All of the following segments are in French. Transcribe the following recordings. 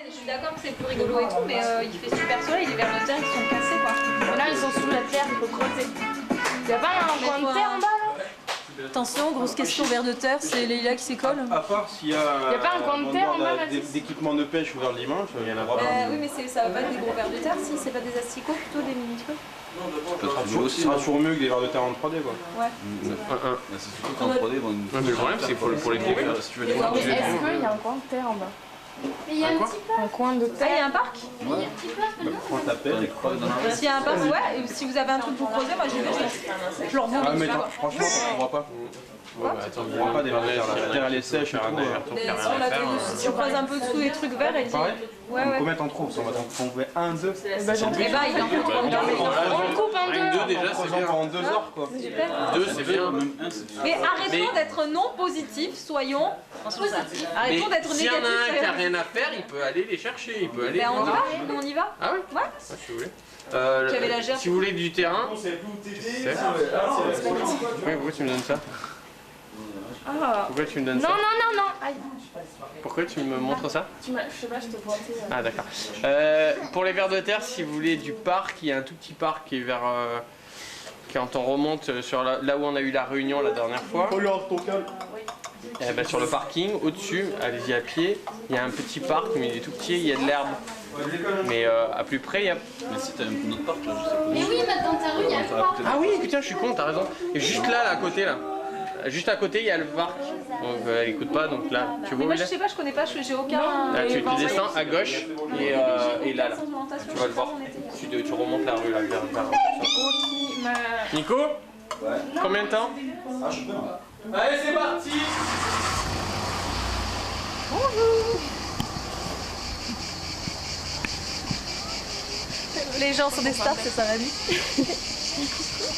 Je suis d'accord que c'est plus rigolo et tout, mais il fait super soleil, les vers de terre ils sont cassés quoi. Mais là ils sont sous la terre, il faut creuser. Y'a pas un coin de terre en bas là? Attention, grosse question vers de terre, c'est Leïla qui s'école. À part s'il y a pas un coin de terre en bas là? d'équipements de pêche ouvert le dimanche, il y en a pas. Oui, mais ça va pas être des gros vers de terre si, c'est pas des asticots plutôt des mini trucs. Ce sera toujours mieux que des vers de terre en 3D quoi. Ouais. C'est surtout qu'en 3D, bon, Mais le problème c'est pour les début. si tu veux les Est-ce qu'il y a un coin de terre en bas? Il y a un petit parc. Un coin de Ah, il y a terre? un parc? Il y a un petit parc. Prends ta pelle et creuse dans la. S'il y a un parc, ouais, et si vous avez un truc pour creuser, moi j'y vais, je leur vends Ah dessus, mais quoi. franchement on voit pas. Quoi? On voit pas des vers de terre, la terre elle est sèche et tout. Mais si on creuse un peu dessous les trucs verts, elle dit. Pareil. Ouais, Donc ouais. combien t'en trouves? Si on va t'en trouver un, deux. Eh bah, il en faut trop. On le coupe en deux. Deux déjà, c'est bien. En 2 heures quoi. Deux, c'est bien. Mais arrêtons d'être non positifs, soyons. Arrêtons d'être S'il y en a un qui a négatifs. rien à faire, il peut aller les chercher, il peut aller. Ben on y va, nous on y va. Ah ouais. Ouais. Si vous voulez. J'avais la gerbe. Si vous voulez du terrain. Oui, pourquoi tu me donnes ça? Ah. Pourquoi tu me donnes Non, ça? non, non, non. Aïe. Pourquoi tu me montres ça? Je sais pas, je te pointais. Ah d'accord. Pour les vers de terre, si vous voulez du parc, il y a un tout petit parc qui est vers... quand on remonte sur là où on a eu la réunion la dernière fois. Regarde ton calme. Sur le parking, au-dessus, allez-y à pied, il y a un petit parc, mais il est tout petit, il y a de l'herbe. Mais à plus près, il y a... Mais si t'as un autre parc là, je sais pas. Mais oui, mais dans ta rue, il y a le parc. Ah oui, putain, je suis con, t'as raison. Et juste là, à côté, là. Juste à côté, il y a le parc. Donc elle écoute pas, donc là, tu vois Mais où moi il je est? sais pas, je connais pas, j'ai aucun. Là, tu descends à gauche et là, là. Tu vas le voir. Tu remontes la rue là, vers Nico? Combien de temps? Allez, c'est parti! Les gens sont des stars, c'est ça la vie.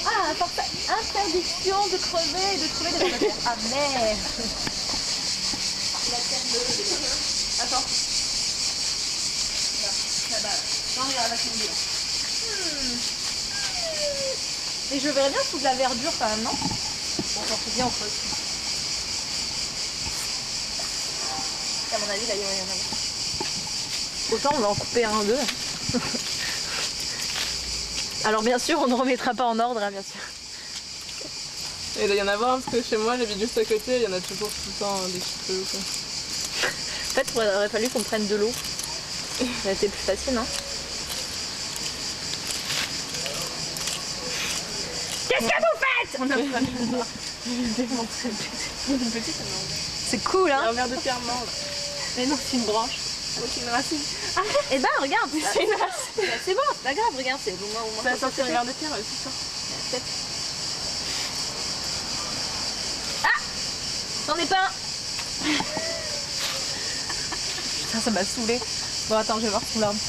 Ah, interdiction de creuser et de trouver des vers de terre. Ah merde. Attends. Non, regarde, la tomber. Mais je verrais bien sous de la verdure quand même, non? Bon, j'en fais bien en creuse. À mon avis, là, il y en a rien à voir. Autant on va en couper un, deux. Alors bien sûr, on ne remettra pas en ordre, hein, bien sûr. Et il doit y en avoir un parce que chez moi, j'habite juste à côté, il y en a toujours tout le temps des cheveux. En fait, il aurait fallu qu'on prenne de l'eau. Ça aurait été plus facile, non? Qu'est-ce que vous faites? On a pas démontré une petite. C'est cool, hein? Un verre de terre mort là. Mais non, c'est une branche. C'est une racine. Ah, et ben regarde, C'est une racine. c'est bon, c'est pas grave, regarde, c'est au moins. Ça a sorti un verre de terre, c'est ça. Peut-être. Ah! J'en ai pas un! Putain, ça m'a saoulé. Bon, attends, je vais voir sous l'arbre.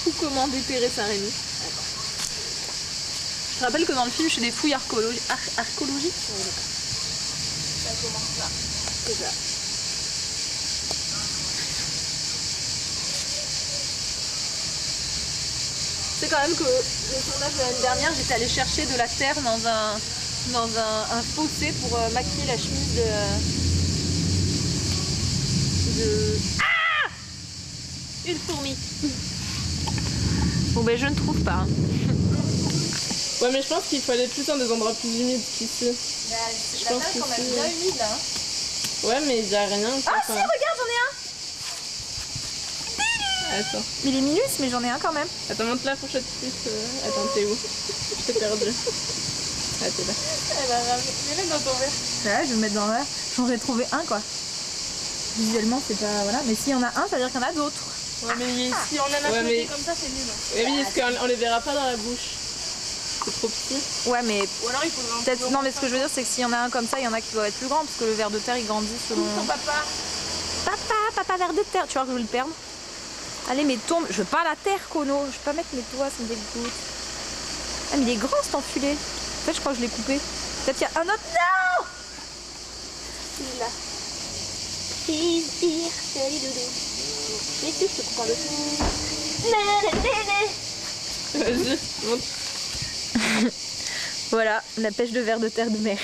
Ou comment dépérer Saint-Rémy. Je te rappelle que dans le film, je fais des fouilles archéologiques. Ça commence là. C'est ça. C'est quand même que le tournage de l'année dernière, j'étais allée chercher de la terre dans un fossé pour maquiller la chemise de... Ah! Une fourmi. Bon ben je ne trouve pas. Ouais, mais je pense qu'il faut aller plus dans des endroits plus humides qu'ici. Je pense que quand même c'est- bien humide là. Ouais, mais il n'y a rien. Ah si, regarde, j'en ai un. Attends. Il est minus, mais j'en ai un quand même. Attends, monte la fourchette plus. Attends, t'es où? Je t'ai perdu. Ah, t'es là. Elle va ramener dans ton verre. Ouais, je vais me mettre dans le verre. J'en ai trouvé un quoi. Visuellement, c'est pas. Voilà. Mais s'il y en a un, ça veut dire qu'il y en a d'autres. Ouais, mais Si on en a Ouais, posé mais- comme ça, c'est nul. oui, est-ce qu'on les verra pas dans la bouche? C'est trop petit. Ouais, mais Ou alors il faudra un peut-être. Non, mais ce que je veux dire, c'est que s'il y en a un comme ça, il y en a qui doivent être plus grands parce que le ver de terre il grandit selon. Ton papa. Papa, ver de terre. Tu vois que je vais le perdre. Allez, mais tombe. Je veux pas la terre, Kono. Je veux pas mettre mes doigts, ça me dégoûte. Ah, mais il est grand cet enculé. En fait, je crois que je l'ai coupé. Peut-être qu'il y a un autre. Non! Il est là. Salut doudou. Mais si, je te coupe en deux. Vas-y, montre. Voilà, la pêche de vers de terre de mer.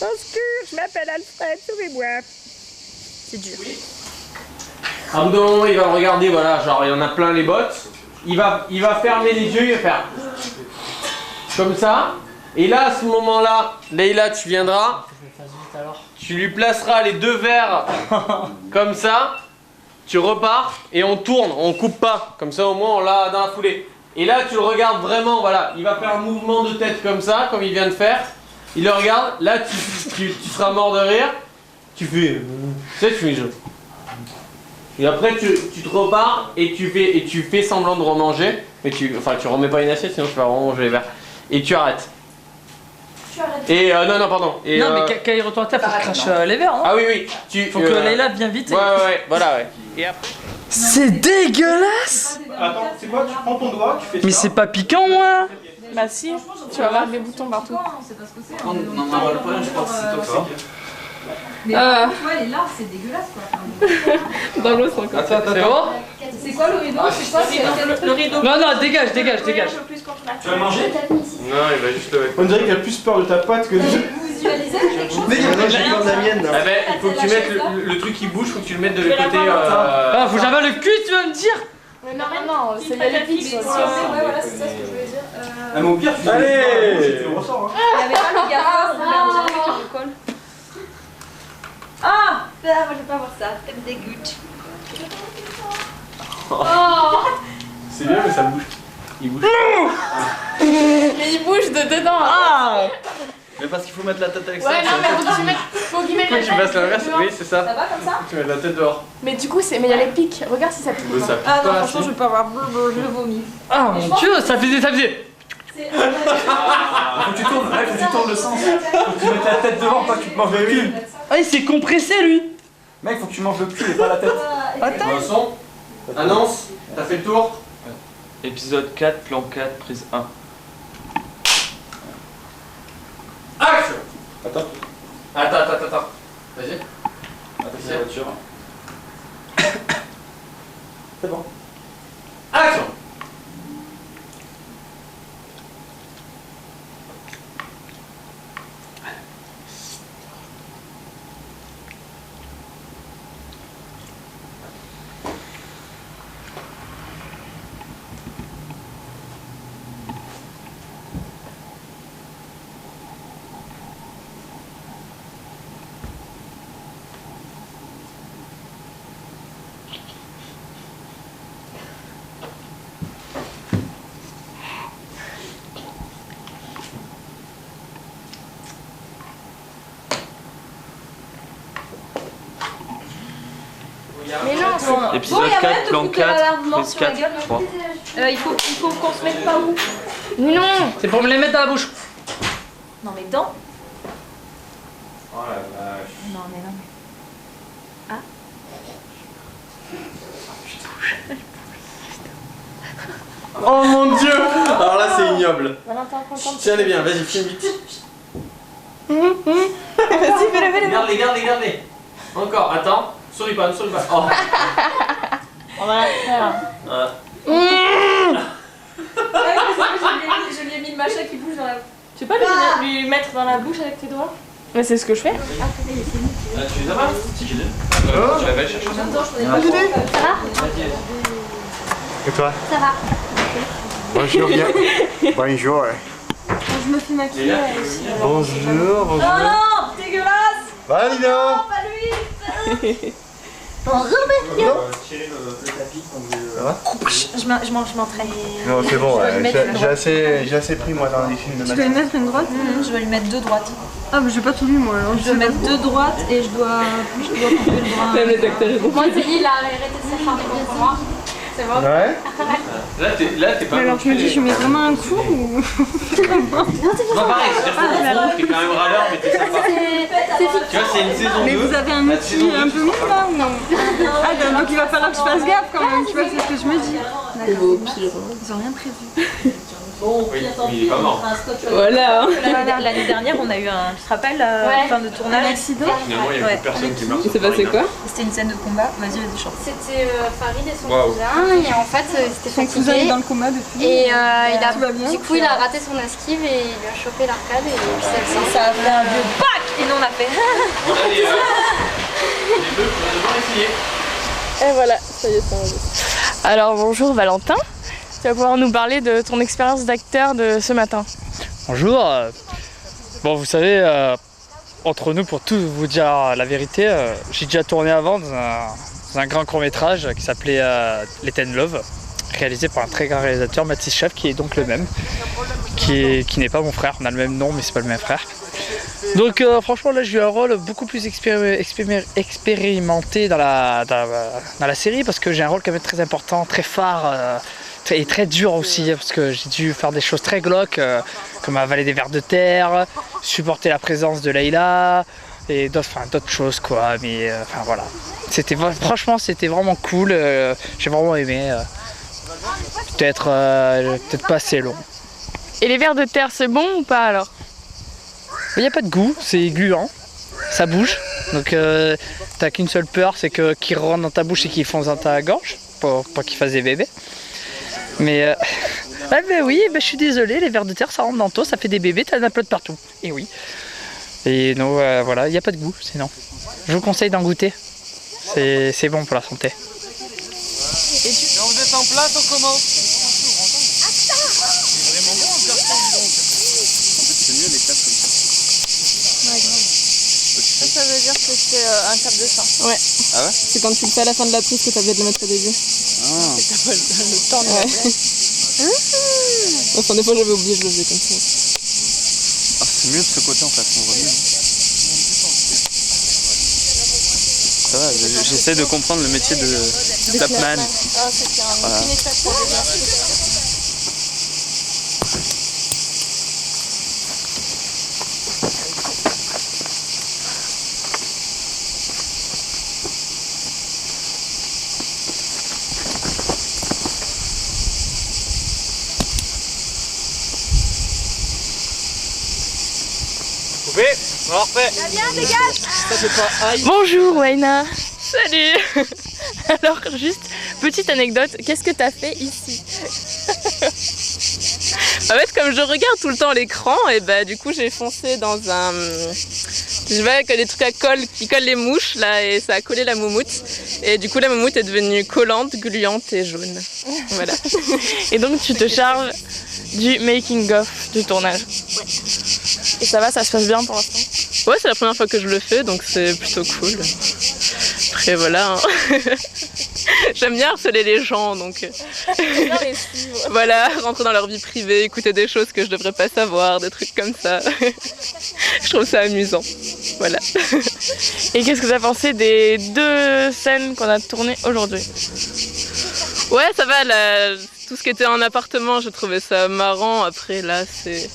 Parce que je m'appelle Alfred, sauvez-moi. C'est dur. À un bout d'un moment, il va me regarder, voilà, genre il en a plein les bottes. Il va fermer les yeux, il va faire comme ça. Et là, à ce moment-là, Leïla, tu viendras. Tu lui placeras les 2 verres comme ça. Tu repars et on tourne, on coupe pas. Comme ça, au moins, on l'a dans la foulée. Et là, tu le regardes vraiment, voilà. Il va faire un mouvement de tête comme ça, comme il vient de faire. Il le regarde. Là, tu seras mort de rire. Tu fais. Tu sais, tu fais jeu. Et après, tu te repars et tu fais semblant de remanger. Mais tu remets pas une assiette, sinon tu vas vraiment manger les verres. Et tu arrêtes. Et non, pardon. Et, non, mais quand il retourne à table, faut qu'il crache les verres. Hein. Ah oui. Faut que Leïla vienne vite. Ouais, voilà, ouais. Et après. C'est dégueulasse! Attends, c'est quoi? Tu prends ton doigt, tu fais ça. Mais c'est pas piquant, moi! Bah si, tu vas voir des boutons partout. Non, le problème, je pense que c'est toi. Mais Ah. tu vois, les larves, c'est dégueulasse quoi. Dans l'eau, c'est encore. Attends. C'est quoi le rideau? C'est quoi? C'est Le rideau. Non, dégage. Tu vas le manger? Non, il va juste le mettre. On dirait qu'il a plus peur de ta patte que de... Vous visualisez quelque chose? Mais j'ai peur de la mienne. Ah ben, il faut que tu mettes le truc qui bouge, faut que tu le mettes de l'autre côté. Ah, faut que j'avale le cul, tu vas me dire! Mais non, c'est la lipique. Ouais, voilà, c'est ça ce que je voulais dire. Ah mais au pire, tu Allez. tu le ressors. Il y avait pas le gars, on dirait qu'il me colle. Ah! Moi je veux pas voir ça, ça me dégoûte. C'est bien, mais ça bouge. Il bouge. Mais il bouge de dedans. Ah! Mais parce qu'il faut mettre la tête avec ça. Ouais, non, mais faut qu'il mette Faut que tu passes l'inverse, oui, c'est ça. Ça va comme ça? Tu mets la tête dehors. Mais du coup, mais il y a les pics. Regarde si ça pique. Ça pique Ah non, pas franchement, assez. je veux pas voir. Je le vomis. Ah mon dieu, ça faisait. C'est. Faut que tu tournes, faut que tu tournes le sens. Faut que tu mettes la tête devant, pas que tu te manges le cul. Ah, il s'est compressé, lui! Mec, faut que tu manges le cul et pas la tête. Vincent, annonce, t'as fait le tour. Épisode 4, plan 4, prise 1. Action. Attends. Attends. Vas-y. C'est la voiture. C'est bon. Action. Mais non, c'est. Épisode Bon, y a 4, moyen de plan foutre la 4, larve morte prise sur la 4, gueule. 3. Il faut qu'on se mette pas où? Non! C'est pour me les mettre dans la bouche. Non, mais dans. Oh la vache. Non, mais non. Oh mon dieu. Alors là, c'est ignoble. Maintenant, t'es en train de. Tiens-les bien, vas-y, filme vite. Vas-y, fais-le. Garde-les. Encore, attends. Souris pas. Oh. On va la faire. Je lui ai mis le machin qui bouge dans la. Tu peux lui mettre dans la bouche avec tes doigts? Mais c'est ce que je fais. Tu les as pas? Si, j'ai les. Tu vas aller chercher ça. Ça va? Et toi? Ça va. Bonjour, bien. Bonjour. Je me fais maquiller aussi. Bonjour, bonjour. Oh non, dégueulasse! Va, Lino. Non, pas lui! Bonjour, Mathieu! Ça va? Je m'entraîne. Non, c'est bon, Je vais lui mettre une j'ai assez pris moi dans les films de Tu dois lui mettre une droite? Je vais lui mettre 2 droites. Ah, mais j'ai pas tout lu moi. Alors, Je vais mettre 2 droites et je dois couper le bras. Même les acteurs, ils vont. Moi, Zélie, il a arrêté de s'acharner contre moi. C'est bon? Ouais? Là, t'es pas. alors je me dis, je mets vraiment un coup ou. Non, pareil, c'est-à-dire que t'es quand même râleur, mais t'es sympa. Tu vois, c'est une saison 2. Mais vous avez un La outil saison 2, un peu mis là ou non? Ah, donc il va falloir que je fasse gaffe quand même, tu vois, c'est ce que je me dis. C'est beau pire. Ils ont rien prévu. Oui, il est pas mort. Voilà. L'année dernière, on a eu un. Tu te rappelles, fin de tournage, accident. Finalement, il n'y a plus personne qui meurt. Il s'est passé quoi? C'était une scène de combat. Vas-y, chante. C'était Farid et son cousin, et en fait, c'était fatigué. dans le coma depuis. Et du coup, il a raté son esquive et il lui a chopé l'arcade et puis Ça a fait un vieux pack. Et nous, on a fait. Voilà les deux, on va devoir essayer. Et voilà, ça y est, ça enregistre. Alors bonjour Valentin, tu vas pouvoir nous parler de ton expérience d'acteur de ce matin. Bonjour. Bon, vous savez, entre nous, pour tout vous dire la vérité, j'ai déjà tourné avant dans un grand court-métrage qui s'appelait Les Ten Love, réalisé par un très grand réalisateur, Mathis Chef, qui est donc le même, qui n'est pas mon frère. On a le même nom, mais c'est pas le même frère. Donc franchement, là, j'ai eu un rôle beaucoup plus expérimenté dans la série, parce que j'ai un rôle quand même très important, très phare, et très dur aussi, parce que j'ai dû faire des choses très glauques, comme avaler des vers de terre, supporter la présence de Leïla, et d'autres choses, quoi. Mais enfin voilà, franchement, c'était vraiment cool, j'ai vraiment aimé. Peut-être pas assez long. Et les vers de terre, c'est bon ou pas alors? Il n'y a pas de goût, c'est gluant, ça bouge, donc t'as qu'une seule peur, c'est qu'il rentre dans ta bouche et qu'il fonce dans ta gorge, pour pas qu'il fasse des bébés. Mais oui, je suis désolé, les vers de terre ça rentre dans toi, ça fait des bébés, t'en as plein de partout. Et oui. Et non, voilà, il n'y a pas de goût, sinon. Je vous conseille d'en goûter, c'est bon pour la santé. Quand vous êtes en place, on commence. Ça veut dire que c'est un cap de sein. Ouais. Ah ouais? C'est quand tu le fais à la fin de la prise que t'as besoin de le mettre au début. Ah. T'as pas le temps de le faire. Enfin, des fois j'avais oublié, je le faisais comme ça. Ah, c'est mieux de ce côté en fait, on voit mieux. Ça va, j'essaie de comprendre le métier de Tapman. Ah, c'était un état pour les Coupé, on en refait. Bonjour Waina. Salut. Alors juste, petite anecdote, qu'est-ce que t'as fait ici? En fait, comme je regarde tout le temps l'écran, et bah du coup j'ai foncé dans un... Je vois que les trucs à colle qui collent les mouches là, et ça a collé la moumoute. Et du coup la moumoute est devenue collante, gluante et jaune. Voilà. Et donc tu te charges du making of du tournage. Ouais. Et ça va, ça se passe bien pour l'instant? Ouais, c'est la première fois que je le fais, donc c'est plutôt cool. Après voilà. Hein. J'aime bien harceler les gens, donc voilà, rentrer dans leur vie privée, écouter des choses que je devrais pas savoir, des trucs comme ça. Je trouve ça amusant. Voilà. Et qu'est-ce que tu as pensé des 2 scènes qu'on a tournées aujourd'hui? Ouais, ça va, tout ce qui était en appartement, j'ai trouvé ça marrant. Après là, c'est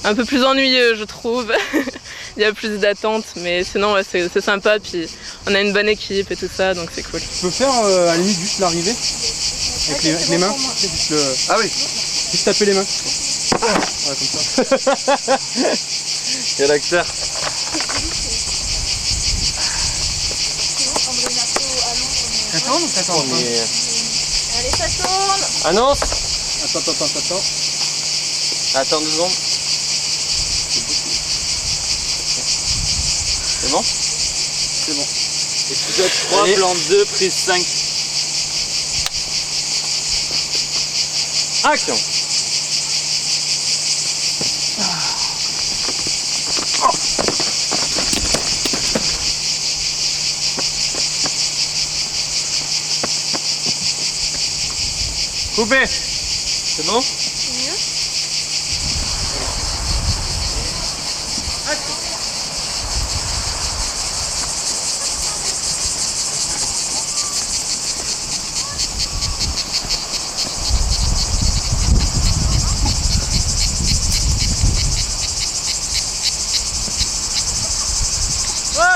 un peu plus ennuyeux, je trouve. Il y a plus d'attente, mais sinon ouais, c'est sympa, puis on a une bonne équipe et tout ça, donc c'est cool. Tu peux faire à la limite juste l'arrivée avec les mains. Juste Ah oui. Juste taper les mains. Voilà, comme ça. Quel acteur. Ça tourne ou ça tourne? Allez, ça tourne. Annonce. Attends. Attends 2 secondes. C'est bon? C'est bon. Épisode 3, plan 2, prise 5. Action! Coupé. C'est bon?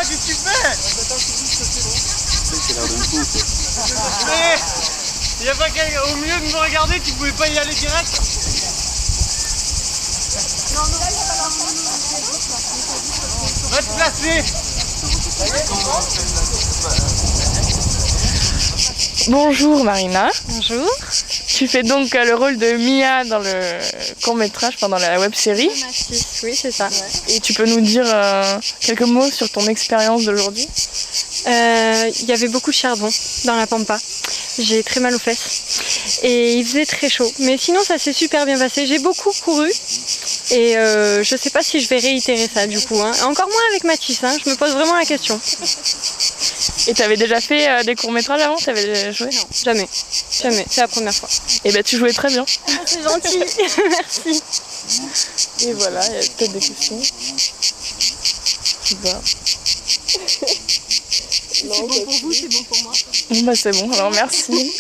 Qu'est-ce que tu fais? C'est l'air de me couper. Mais il y a pas qu'au mieux de me regarder, tu pouvais pas y aller direct? Va te placer. Bonjour Marina. Bonjour. Tu fais donc le rôle de Mia dans le court-métrage, enfin dans la web-série. Oui, c'est ça. Et tu peux nous dire quelques mots sur ton expérience d'aujourd'hui? Il y avait beaucoup de charbon dans la pampa. J'ai très mal aux fesses. Et il faisait très chaud. Mais sinon, ça s'est super bien passé. J'ai beaucoup couru. Et je sais pas si je vais réitérer ça du coup. Hein. Encore moins avec Mathis. Hein. Je me pose vraiment la question. Et t'avais déjà fait des courts-métrages avant? T'avais joué? Non, jamais. Jamais. C'est la première fois. Et bah tu jouais très bien. C'est gentil. Merci. Et voilà, il y a peut-être des questions. Je sais pas. C'est bon pour vous, c'est bon pour moi. Bon bah c'est bon, alors merci.